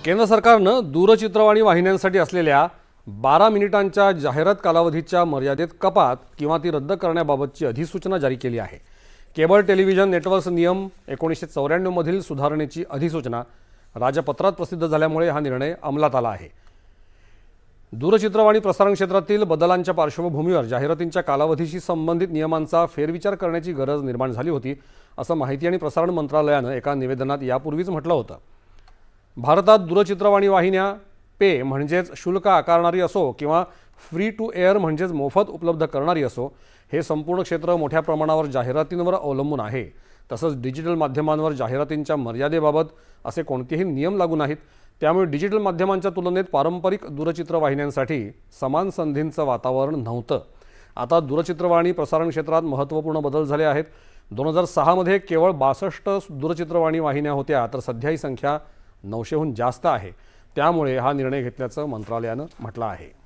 केंद्र सरकारनं दूरचित्रवाणी वाहिन्यांसाठी असलेल्या 12 मिनिटांच्या जाहिरात कालावधीच्या मर्यादेत कपात किंवा ती रद्द करण्याबाबतची अधिसूचना जारी केली आहे। केबल टेलिव्हिजन नेटवर्क्स नियम 1994 मधील सुधारणेची अधिसूचना राजपत्रात प्रसिद्ध झाल्यामुळे हा निर्णय अंमलात आला आहे। दूरचित्रवाणी प्रसारण क्षेत्रातील बदलांच्या पार्श्वभूमीवर जाहिरातींच्या कालावधीशी संबंधित नियमांचा फेरविचार करण्याची गरज निर्माण झाली होती, असं माहिती आणि प्रसारण मंत्रालयानं एका निवेदनात यापूर्वीच म्हटलं होतं। भारतात दूरचित्रवाणी वाहिन्या पे म्हणजेच शुल्क आकारणारी असो किंवा फ्री टू एअर म्हणजेच मोफत उपलब्ध करणारी असो, हे संपूर्ण क्षेत्र मोठ्या प्रमाणावर जाहिरातींवर अवलंबून आहे। तसंच डिजिटल माध्यमांवर जाहिरातींच्या मर्यादेबाबत असे कोणतेही नियम लागू नाहीत। त्यामुळे डिजिटल माध्यमांच्या तुलनेत पारंपरिक दूरचित्रवाहिन्यांसाठी समान संधींचं वातावरण नव्हतं। आता दूरचित्रवाणी प्रसारण क्षेत्रात महत्त्वपूर्ण बदल झाले आहेत। 2006 मध्ये केवळ 62 दूरचित्रवाणी वाहिन्या होत्या, तर सध्या ही संख्या 900हून जास्त आहे। त्यामुळे हा निर्णय घेतल्याचं मंत्रालयानं म्हटलं आहे।